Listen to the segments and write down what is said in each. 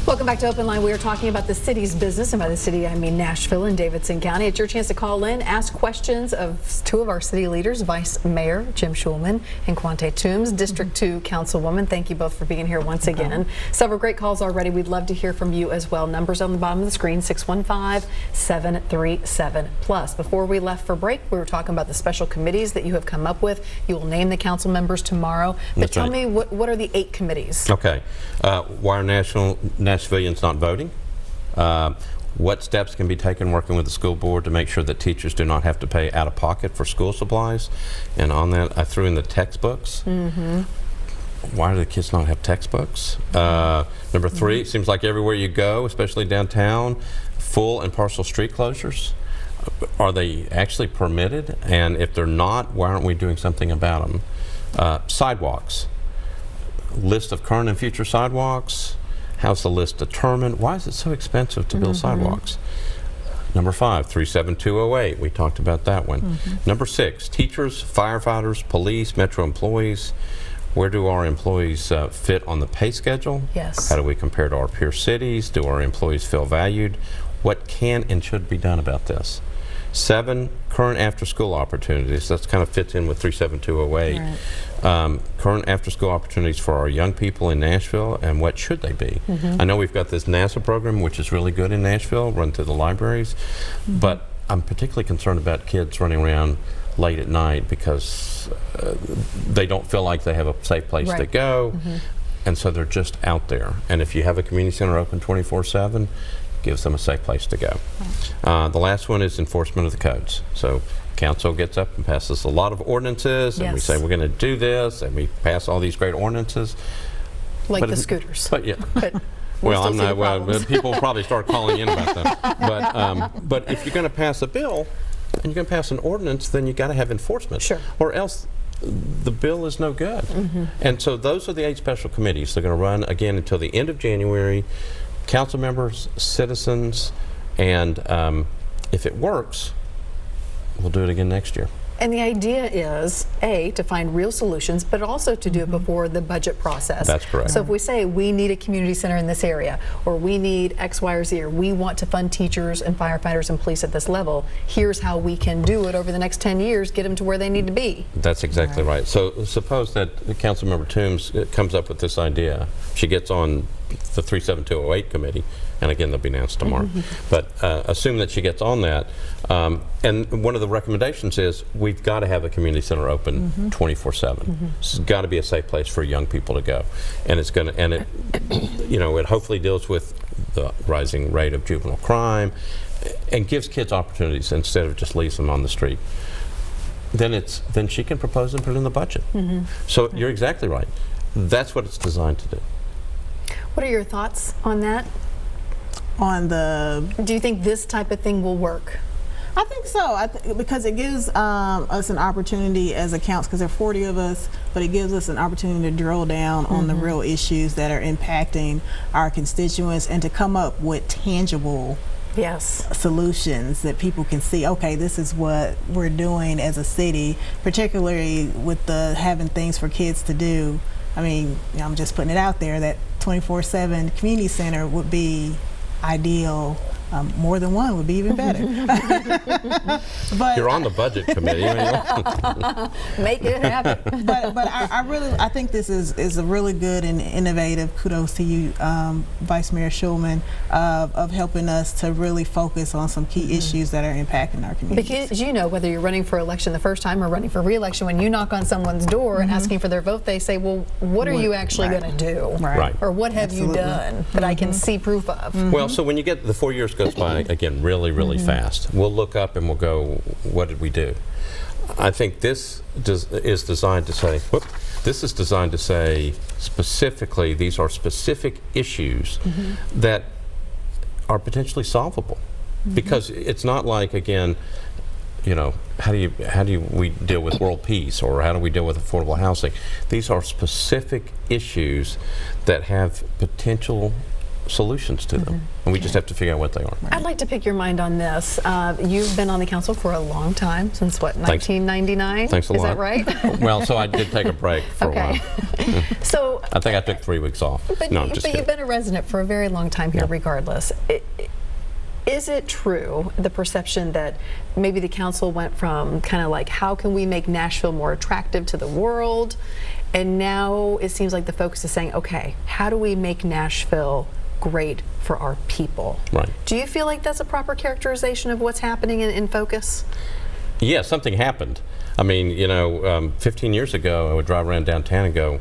Welcome back to Open Line. We are talking about the city's business, and by the city I mean Nashville and Davidson County. It's your chance to call in, ask questions of two of our city leaders, Vice Mayor Jim Shulman and Kyonzte Toombs, District 2 Councilwoman. Thank you both for being here once again. Several great calls already. We'd love to hear from you as well. Numbers on the bottom of the screen, 615-737+. Before we left for break, we were talking about the special committees that you have come up with. You will name the council members tomorrow. But tell me, what are the 8 committees? Okay. Why are Nashvillians not voting? What steps can be taken working with the school board to make sure that teachers do not have to pay out of pocket for school supplies? And on that, I threw in the textbooks. Why do the kids not have textbooks? Number 3, it seems like everywhere you go, especially downtown, full and partial street closures. Are they actually permitted? And if they're not, why aren't we doing something about them? Sidewalks. List of current and future sidewalks. How's the list determined? Why is it so expensive to build sidewalks? Number 5, 37208. We talked about that one. Number 6, teachers, firefighters, police, metro employees. Where do our employees fit on the pay schedule? Yes. How do we compare to our peer cities? Do our employees feel valued? What can and should be done about this? 7, current after-school opportunities. That kind of fits in with 37208. Right. Current after-school opportunities for our young people in Nashville, and what should they be? I know we've got this NASA program, which is really good in Nashville, run through the libraries, but I'm particularly concerned about kids running around late at night because they don't feel like they have a safe place to go, and so they're just out there. And if you have a community center open 24/7, gives them a safe place to go. The last one is enforcement of the codes. So council gets up and passes a lot of ordinances, and we say we're going to do this, and we pass all these great ordinances. Like the scooters. But yeah. Well, I'm not. Well, people will probably start calling in about that. But if you're going to pass a bill and you're going to pass an ordinance, then you got to have enforcement. Sure. Or else the bill is no good. And so those are the 8 special committees. They're going to run again until the end of January. Council members, citizens, and if it works, we'll do it again next year. And the idea is, A, to find real solutions, but also to do it before the budget process. That's correct. So if we say we need a community center in this area, or we need X, Y, or Z, or we want to fund teachers and firefighters and police at this level, here's how we can do it over the next 10 years, get them to where they need to be. That's exactly right. So suppose that Councilmember Toombs comes up with this idea. She gets on the 37208 committee, and again they'll be announced tomorrow. But assume that she gets on that, and one of the recommendations is we've got to have a community center open 24/7. It's got to be a safe place for young people to go, and it's going to, and it, you know, it hopefully deals with the rising rate of juvenile crime, and gives kids opportunities instead of just leaves them on the street. Then she can propose and put it in the budget. So you're exactly right. That's what it's designed to do. What are your thoughts on that? Do you think this type of thing will work? I think so, because it gives us an opportunity as a council, because there are 40 of us, but it gives us an opportunity to drill down on the real issues that are impacting our constituents and to come up with tangible solutions that people can see. Okay, this is what we're doing as a city, particularly with the having things for kids to do. I mean, you know, I'm just putting it out there that 24/7 community center would be ideal. More than one would be even better. But you're on the budget committee. Make it happen. But I think this is a really good and innovative. Kudos to you, Vice Mayor Shulman, of helping us to really focus on some key issues that are impacting our community. Because you know, whether you're running for election the first time or running for re-election, when you knock on someone's door and asking for their vote, they say, well, what are you actually going to do? Right. Or what have you done that I can see proof of? Well, so when you get the 4 years goes by, again, really fast, we'll look up and we'll go, what did we do? I think this is designed to say, specifically, these are specific issues that are potentially solvable. Because it's not like, again, you know, how do we deal with world peace, or how do we deal with affordable housing? These are specific issues that have potential solutions to them, and we just have to figure out what they are. I'd like to pick your mind on this. You've been on the council for a long time, since what, 1999? Thanks a lot. Is that right? Well, so I did take a break for a while. So I think I took 3 weeks off. But, No, I'm just but kidding. you've been a resident for a very long time here, regardless. Is it true, the perception that maybe the council went from kind of like, how can we make Nashville more attractive to the world? And now it seems like the focus is saying, okay, how do we make Nashville great for our people? Right. Do you feel like that's a proper characterization of what's happening in focus? Yeah, something happened. I mean, 15 years ago, I would drive around downtown and go,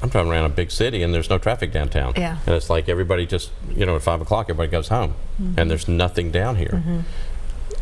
I'm driving around a big city and there's no traffic downtown. Yeah. And it's like everybody just, at 5 o'clock, everybody goes home and there's nothing down here.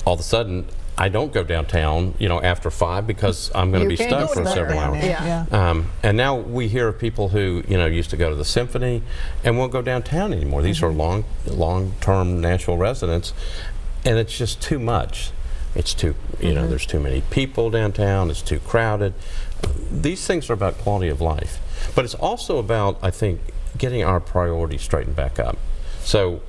All of a sudden, I don't go downtown, after 5 because I'm going to be can't stuck go for to several that. hours. Yeah. And now we hear of people who, used to go to the Symphony and won't go downtown anymore. These are long-term Nashville residents, and it's just too much. It's too, there's too many people downtown. It's too crowded. These things are about quality of life, but it's also about, I think, getting our priorities straightened back up. So,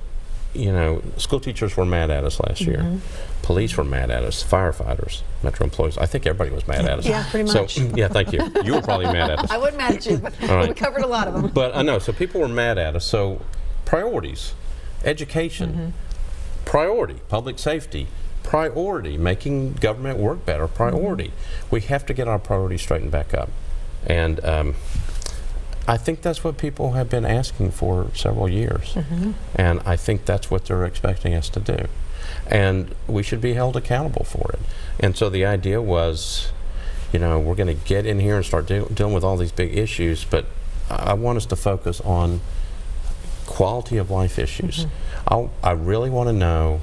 school teachers were mad at us last year. Police were mad at us. Firefighters, Metro employees. I think everybody was mad at us. Yeah, pretty much. So, yeah, thank you. You were probably mad at us. I wasn't mad at you, but right. we covered a lot of them. But I know, so people were mad at us. So, priorities, education, priority, public safety, priority, making government work better, priority. We have to get our priorities straightened back up. And I think that's what people have been asking for several years. And I think that's what they're expecting us to do. And we should be held accountable for it. And so the idea was, we're going to get in here and start dealing with all these big issues, but I want us to focus on quality of life issues. I really want to know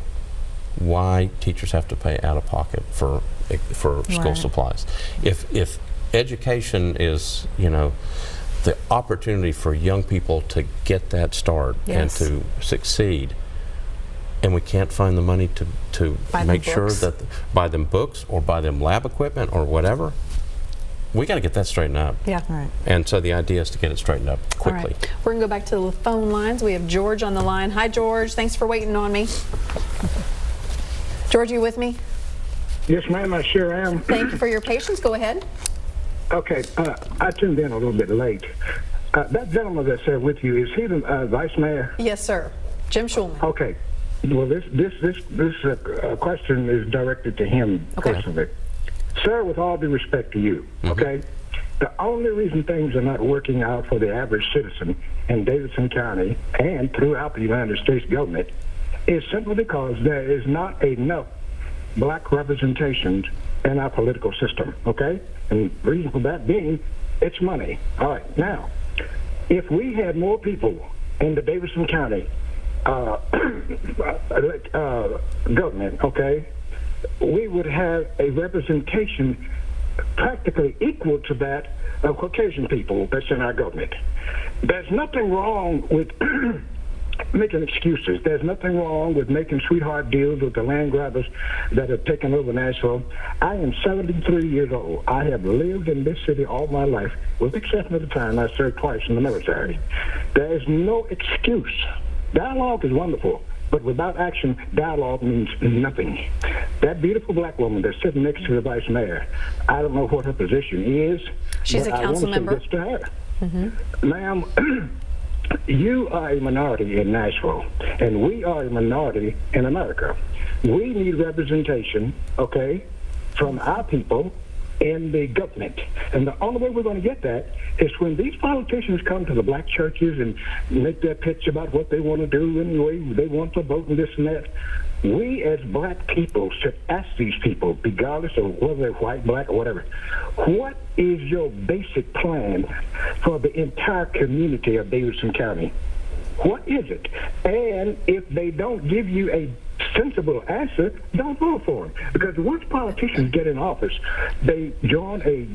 why teachers have to pay out of pocket for school supplies. If education is, the opportunity for young people to get that start and to succeed, and we can't find the money to make sure that buy them books or buy them lab equipment or whatever, we got to get that straightened up. Yeah. Right. And so the idea is to get it straightened up quickly. All right. We're going to go back to the phone lines. We have George on the line. Hi, George. Thanks for waiting on me. George, you with me? Yes, ma'am, I sure am. Thank you for your patience. Go ahead. Okay, I tuned in a little bit late. That gentleman that's there with you, is he the vice mayor? Yes, sir. Jim Shulman. Okay. Well, this question is directed to him personally. Sir, with all due respect to you, okay, the only reason things are not working out for the average citizen in Davidson County and throughout the United States government is simply because there is not enough black representation in our political system, okay? And the reason for that being, it's money. All right, now, if we had more people in the Davidson County government, okay, we would have a representation practically equal to that of Caucasian people that's in our government. There's nothing wrong with making excuses. There's nothing wrong with making sweetheart deals with the land grabbers that have taken over Nashville. I am 73 years old. I have lived in this city all my life, with the exception of the time I served twice in the military. There is no excuse. Dialogue is wonderful, but without action, dialogue means nothing. That beautiful black woman that's sitting next to the vice mayor, I don't know what her position is. She's a council member. To her. Ma'am, you are a minority in Nashville, and we are a minority in America. We need representation, okay, from our people in the government. And the only way we're going to get that is when these politicians come to the black churches and make their pitch about what they want to do and the way they want to vote and this and that. We as black people should ask these people, regardless of whether they're white, black, or whatever, what is your basic plan for the entire community of Davidson County? What is it? And if they don't give you a sensible answer, don't vote for them. Because once politicians get in office, they join a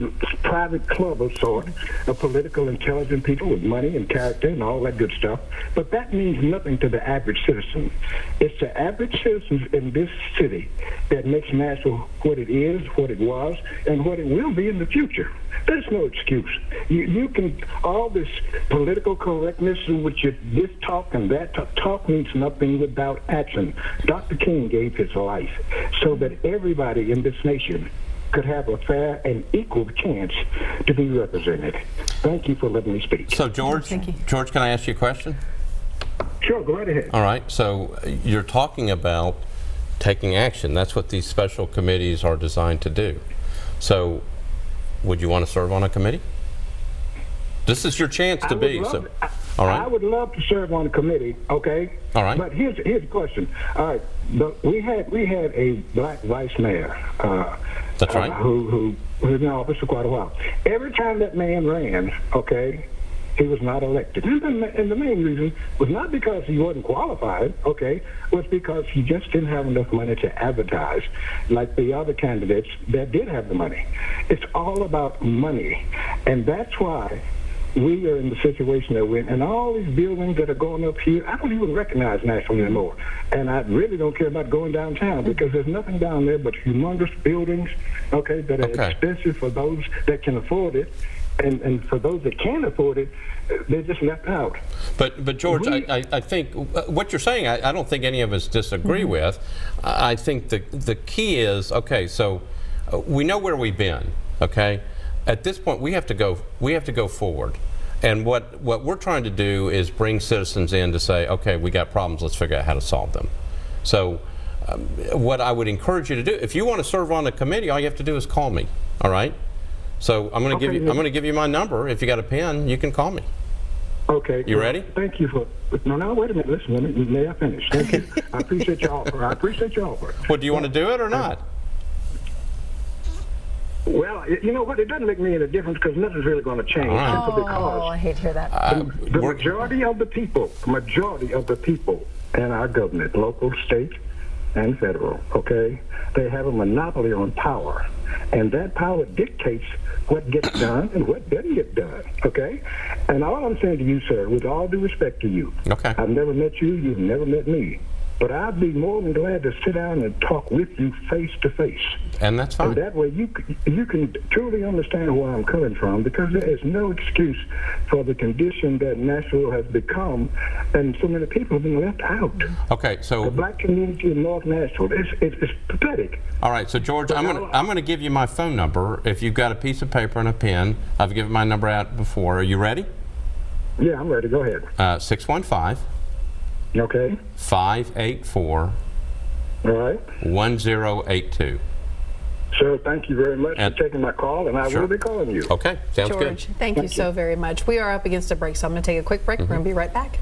private club of sort of political intelligent people with money and character and all that good stuff. But that means nothing to the average citizen. It's the average citizens in this city that makes Nashville what it is, what it was, and what it will be in the future. There's no excuse. You can, all this political correctness in which you this talk and that talk means nothing without action. Dr. King gave his life so that everybody in this nation could have a fair and equal chance to be represented. Thank you for letting me speak. So, George, George, can I ask you a question? Sure, go right ahead. All right. So, you're talking about taking action. That's what these special committees are designed to do. So, would you want to serve on a committee? This is your chance to be. So, all right. I would love to serve on a committee. Okay. All right. But here's the question. All right. We had a black vice mayor. That's right. Who was in office for quite a while. Every time that man ran, okay, he was not elected. And the main reason was not because he wasn't qualified, okay, was because he just didn't have enough money to advertise like the other candidates that did have the money. It's all about money. And that's why we are in the situation that we're in. And all these buildings that are going up here, I don't even recognize Nashville anymore. And I really don't care about going downtown because there's nothing down there but humongous buildings, okay, that are expensive for those that can afford it. And for those that can't afford it, they're just left out. But George, I think what you're saying, I don't think any of us disagree with. I think the key is, okay, so we know where we've been, okay? At this point, we have to go forward. And what we're trying to do is bring citizens in to say, okay, we got problems, let's figure out how to solve them. So what I would encourage you to do, if you want to serve on a committee, all you have to do is call me, all right? So I'm going to give you my number. If you got a pen, you can call me. Okay. You ready? Thank you for. No, wait a minute. Listen, may I finish? Thank you. I appreciate your offer. Well, do you want to do it or not? Well, you know what? It doesn't make me any difference because nothing's really going to change. Right. Simply because I hate to hear that. the majority of the people in our government, local, state, and federal, okay, they have a monopoly on power. And that power dictates what gets done and what doesn't get done, okay? And all I'm saying to you, sir, with all due respect to you, okay, I've never met you, you've never met me, but I'd be more than glad to sit down and talk with you face to face. And that's fine. And that way you can truly understand where I'm coming from, because there is no excuse for the condition that Nashville has become, and so many people have been left out. Okay, so the black community in North Nashville, it's pathetic. All right, so George, I'm gonna give you my phone number. If you've got a piece of paper and a pen, I've given my number out before. Are you ready? Yeah, I'm ready. Go ahead. 615. Okay. 584. All right. 1082. Sir, thank you very much for taking my call, and I will be calling you. Okay, sounds good. George, thank you so very much. We are up against a break, so I'm going to take a quick break. We're going to be right back.